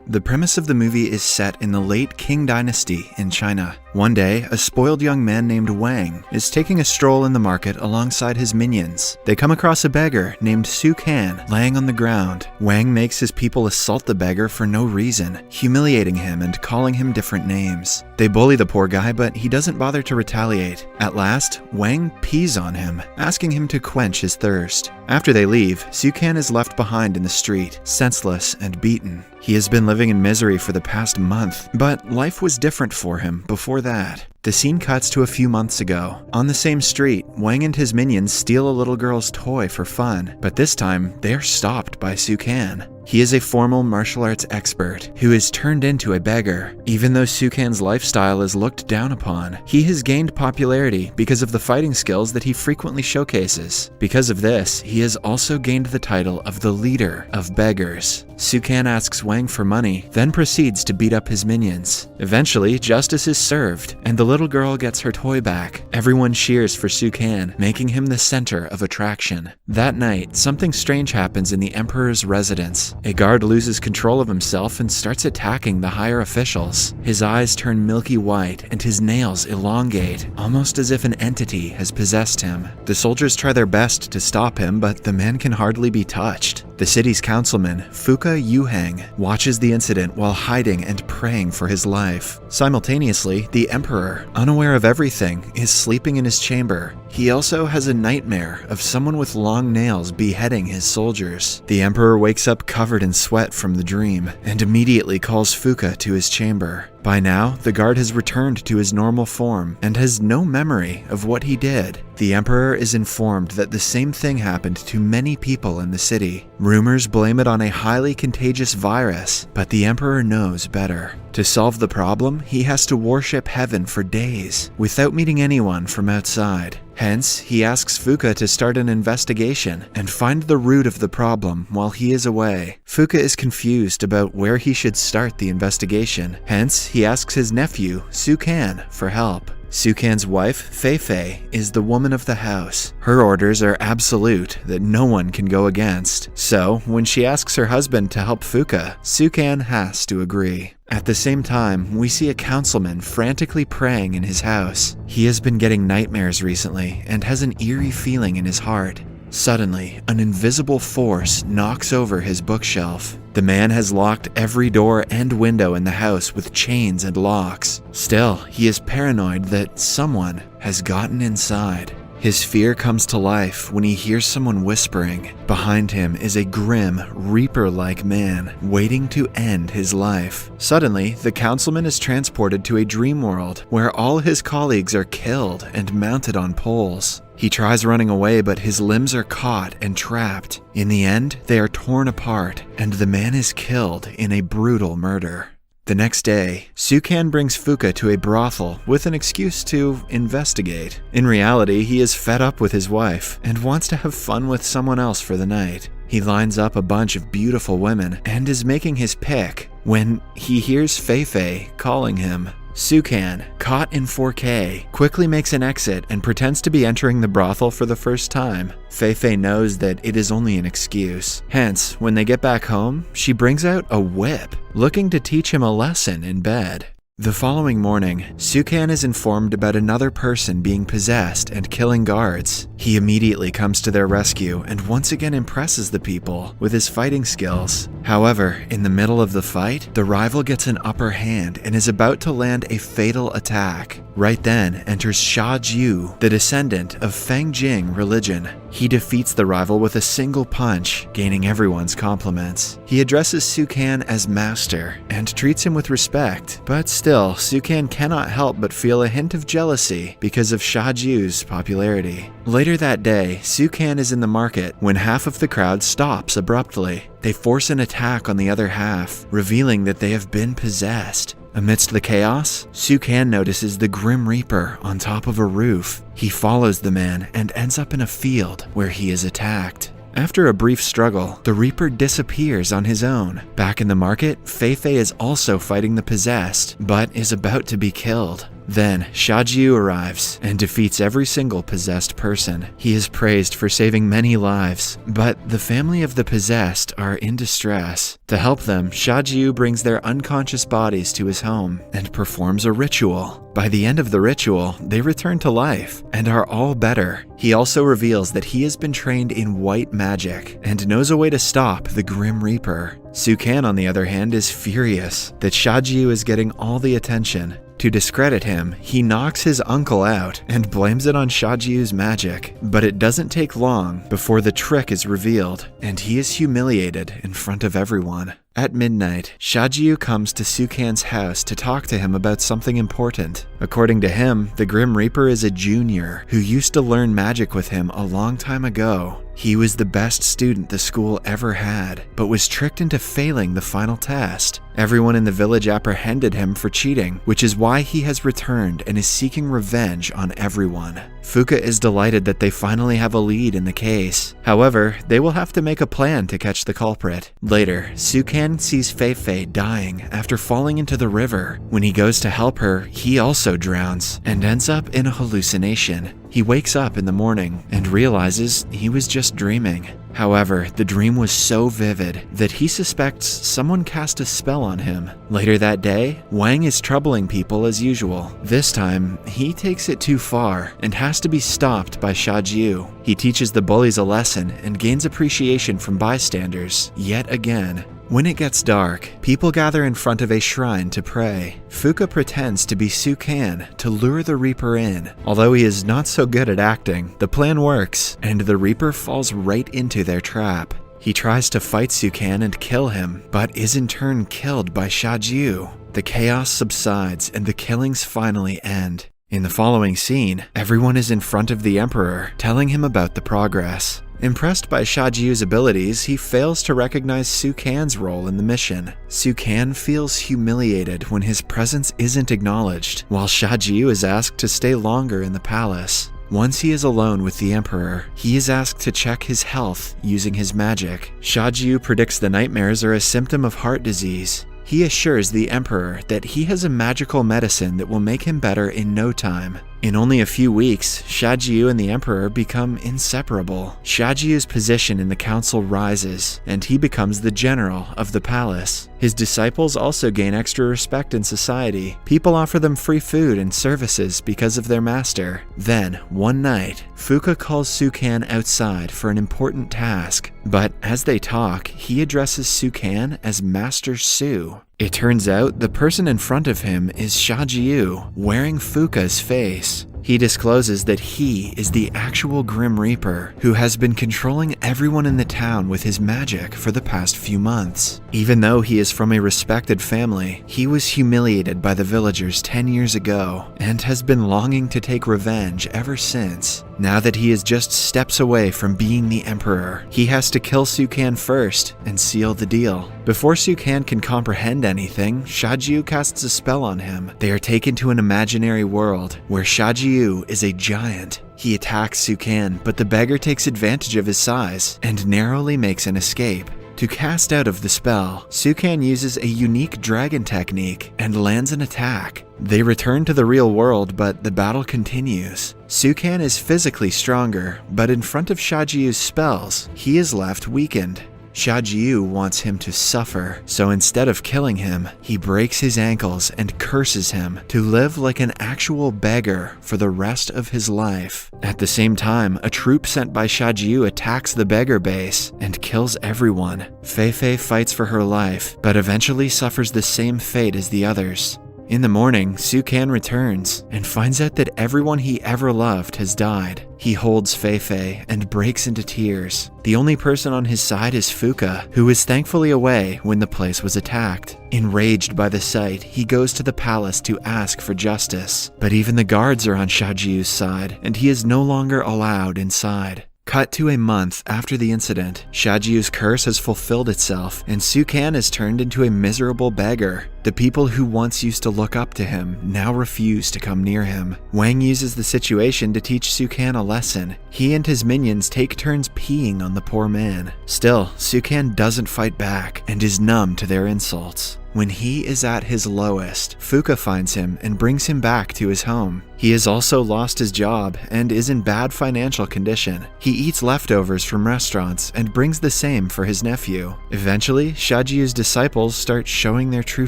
The premise of the movie is set in the late Qing dynasty in China. One day, a spoiled young man named Wang is taking a stroll in the market alongside his minions. They come across a beggar named Su Can laying on the ground. Wang makes his people assault the beggar for no reason, humiliating him and calling him different names. They bully the poor guy, but he doesn't bother to retaliate. At last, Wang pees on him, asking him to quench his thirst. After they leave, Su Can is left behind in the street, senseless and beaten. He has been living in misery for the past month, but life was different for him before that. The scene cuts to a few months ago. On the same street, Wang and his minions steal a little girl's toy for fun, but this time they are stopped by Su Can. He is a formal martial arts expert who is turned into a beggar. Even though Su Can's lifestyle is looked down upon, he has gained popularity because of the fighting skills that he frequently showcases. Because of this, he has also gained the title of the leader of beggars. Su Can asks Wang for money, then proceeds to beat up his minions. Eventually, justice is served, and the little girl gets her toy back. Everyone cheers for Su Can, making him the center of attraction. That night, something strange happens in the emperor's residence. A guard loses control of himself and starts attacking the higher officials. His eyes turn milky white and his nails elongate, almost as if an entity has possessed him. The soldiers try their best to stop him, but the man can hardly be touched. The city's councilman, Fuka Yuheng, watches the incident while hiding and praying for his life. Simultaneously, the emperor, unaware of everything, is sleeping in his chamber. He also has a nightmare of someone with long nails beheading his soldiers. The emperor wakes up covered in sweat from the dream and immediately calls Fuka to his chamber. By now, the guard has returned to his normal form and has no memory of what he did. The emperor is informed that the same thing happened to many people in the city. Rumors blame it on a highly contagious virus, but the emperor knows better. To solve the problem, he has to worship heaven for days without meeting anyone from outside. Hence, he asks Fuka to start an investigation and find the root of the problem while he is away. Fuka is confused about where he should start the investigation. Hence, he asks his nephew, Su Can, for help. Su Can's wife, Fei Fei, is the woman of the house. Her orders are absolute that no one can go against. So, when she asks her husband to help Fuka, Su Can has to agree. At the same time, we see a councilman frantically praying in his house. He has been getting nightmares recently and has an eerie feeling in his heart. Suddenly, an invisible force knocks over his bookshelf. The man has locked every door and window in the house with chains and locks. Still, he is paranoid that someone has gotten inside. His fear comes to life when he hears someone whispering. Behind him is a grim, reaper-like man waiting to end his life. Suddenly, the councilman is transported to a dream world where all his colleagues are killed and mounted on poles. He tries running away, but his limbs are caught and trapped. In the end, they are torn apart, and the man is killed in a brutal murder. The next day, Su Can brings Fuka to a brothel with an excuse to investigate. In reality, he is fed up with his wife and wants to have fun with someone else for the night. He lines up a bunch of beautiful women and is making his pick when he hears Fei Fei calling him. Su Can, caught in 4K, quickly makes an exit and pretends to be entering the brothel for the first time. Fei Fei knows that it is only an excuse. Hence, when they get back home, she brings out a whip, looking to teach him a lesson in bed. The following morning, Su Can is informed about another person being possessed and killing guards. He immediately comes to their rescue and once again impresses the people with his fighting skills. However, in the middle of the fight, the rival gets an upper hand and is about to land a fatal attack. Right then enters Sha Jiu, the descendant of Feng Jing religion. He defeats the rival with a single punch, gaining everyone's compliments. He addresses Su Can as master and treats him with respect, but still, Su Can cannot help but feel a hint of jealousy because of Sha Jiu's popularity. Later that day, Su Can is in the market when half of the crowd stops abruptly. They force an attack on the other half, revealing that they have been possessed. Amidst the chaos, Su Can notices the Grim Reaper on top of a roof. He follows the man and ends up in a field where he is attacked. After a brief struggle, the Reaper disappears on his own. Back in the market, Fei Fei is also fighting the possessed, but is about to be killed. Then, Shajiu arrives and defeats every single possessed person. He is praised for saving many lives, but the family of the possessed are in distress. To help them, Shajiu brings their unconscious bodies to his home and performs a ritual. By the end of the ritual, they return to life and are all better. He also reveals that he has been trained in white magic and knows a way to stop the Grim Reaper. Sukan, on the other hand, is furious that Shajiu is getting all the attention. To discredit him, he knocks his uncle out and blames it on Shajiu's magic. But it doesn't take long before the trick is revealed, and he is humiliated in front of everyone. At midnight, Shajiu comes to Sukan's house to talk to him about something important. According to him, the Grim Reaper is a junior who used to learn magic with him a long time ago. He was the best student the school ever had, but was tricked into failing the final test. Everyone in the village apprehended him for cheating, which is why he has returned and is seeking revenge on everyone. Fuka is delighted that they finally have a lead in the case. However, they will have to make a plan to catch the culprit. Later, Sukan sees Fei dying after falling into the river. When he goes to help her, he also drowns and ends up in a hallucination. He wakes up in the morning and realizes he was just dreaming. However, the dream was so vivid that he suspects someone cast a spell on him. Later that day, Wang is troubling people as usual. This time, he takes it too far and has to be stopped by Shajiu. He teaches the bullies a lesson and gains appreciation from bystanders yet again. When it gets dark, people gather in front of a shrine to pray. Fuka pretends to be Sukan to lure the Reaper in. Although he is not so good at acting, the plan works, and the Reaper falls right into their trap. He tries to fight Sukan and kill him, but is in turn killed by Shajiu. The chaos subsides and the killings finally end. In the following scene, everyone is in front of the Emperor, telling him about the progress. Impressed by Shajiu's abilities, he fails to recognize Sukan's role in the mission. Sukan feels humiliated when his presence isn't acknowledged, while Shajiu is asked to stay longer in the palace. Once he is alone with the Emperor, he is asked to check his health using his magic. Shajiu predicts the nightmares are a symptom of heart disease. He assures the Emperor that he has a magical medicine that will make him better in no time. In only a few weeks, Shajiu and the Emperor become inseparable. Shajiu's position in the council rises, and he becomes the general of the palace. His disciples also gain extra respect in society. People offer them free food and services because of their master. Then, one night, Fuka calls Sukan outside for an important task. But as they talk, he addresses Sukan as Master Su. It turns out the person in front of him is Shajiu, wearing Fuka's face. He discloses that he is the actual Grim Reaper who has been controlling everyone in the town with his magic for the past few months. Even though he is from a respected family, he was humiliated by the villagers 10 years ago and has been longing to take revenge ever since. Now that he is just steps away from being the Emperor, he has to kill Sukan first and seal the deal. Before Sukan can comprehend anything, Shajiu casts a spell on him. They are taken to an imaginary world where Shajiu is a giant. He attacks Sukan, but the beggar takes advantage of his size and narrowly makes an escape. To cast out of the spell, Sukan uses a unique dragon technique and lands an attack. They return to the real world, but the battle continues. Sukan is physically stronger, but in front of Shajiu's spells, he is left weakened. Shajiu wants him to suffer, so instead of killing him, he breaks his ankles and curses him to live like an actual beggar for the rest of his life. At the same time, a troop sent by Shajiu attacks the beggar base and kills everyone. Fei fights for her life, but eventually suffers the same fate as the others. In the morning, Sukan returns and finds out that everyone he ever loved has died. He holds Fei and breaks into tears. The only person on his side is Fuka, who is thankfully away when the place was attacked. Enraged by the sight, he goes to the palace to ask for justice. But even the guards are on Shajiu's side, and he is no longer allowed inside. Cut to a month after the incident, Shajiu's curse has fulfilled itself, and Sukan is turned into a miserable beggar. The people who once used to look up to him now refuse to come near him. Wang uses the situation to teach Sukan a lesson. He and his minions take turns peeing on the poor man. Still, Sukan doesn't fight back and is numb to their insults. When he is at his lowest, Fuka finds him and brings him back to his home. He has also lost his job and is in bad financial condition. He eats leftovers from restaurants and brings the same for his nephew. Eventually, Shajiu's disciples start showing their true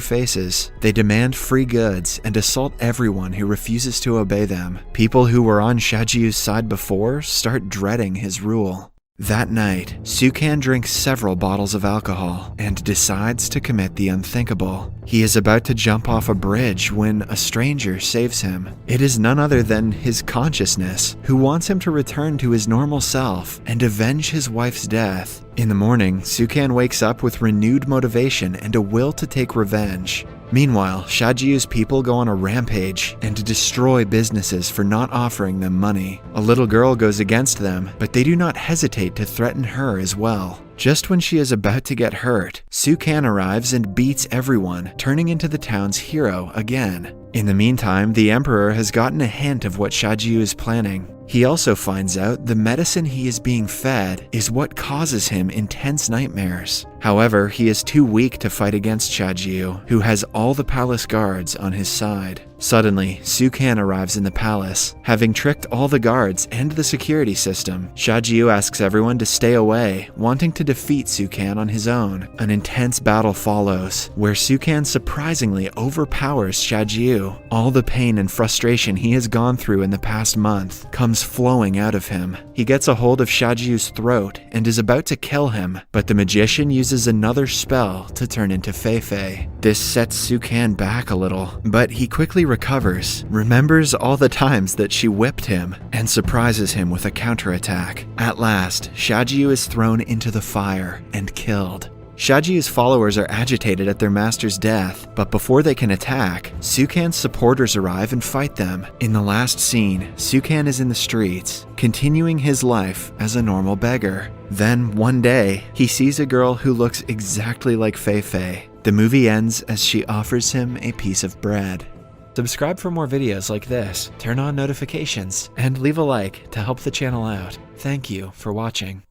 faces. They demand free goods and assault everyone who refuses to obey them. People who were on Shajiu's side before start dreading his rule. That night, Sukan drinks several bottles of alcohol and decides to commit the unthinkable. He is about to jump off a bridge when a stranger saves him. It is none other than his consciousness, who wants him to return to his normal self and avenge his wife's death. In the morning, Sukan wakes up with renewed motivation and a will to take revenge. Meanwhile, Shajiu's people go on a rampage and destroy businesses for not offering them money. A little girl goes against them, but they do not hesitate to threaten her as well. Just when she is about to get hurt, Sukan arrives and beats everyone, turning into the town's hero again. In the meantime, the Emperor has gotten a hint of what Shajiu is planning. He also finds out the medicine he is being fed is what causes him intense nightmares. However, he is too weak to fight against Shajiu, who has all the palace guards on his side. Suddenly, Sukan arrives in the palace. Having tricked all the guards and the security system, Shajiu asks everyone to stay away, wanting to defeat Sukan on his own. An intense battle follows, where Sukan surprisingly overpowers Shajiu. All the pain and frustration he has gone through in the past month comes flowing out of him. He gets a hold of Shajiu's throat and is about to kill him, but the magician uses another spell to turn into Fei-Fei. This sets Sukan back a little, but he quickly recovers, remembers all the times that she whipped him, and surprises him with a counterattack. At last, Shajiu is thrown into the fire and killed. Shajiu's followers are agitated at their master's death, but before they can attack, Sukan's supporters arrive and fight them. In the last scene, Sukan is in the streets, continuing his life as a normal beggar. Then, one day, he sees a girl who looks exactly like Fei-Fei. The movie ends as she offers him a piece of bread. Subscribe for more videos like this, turn on notifications, and leave a like to help the channel out. Thank you for watching.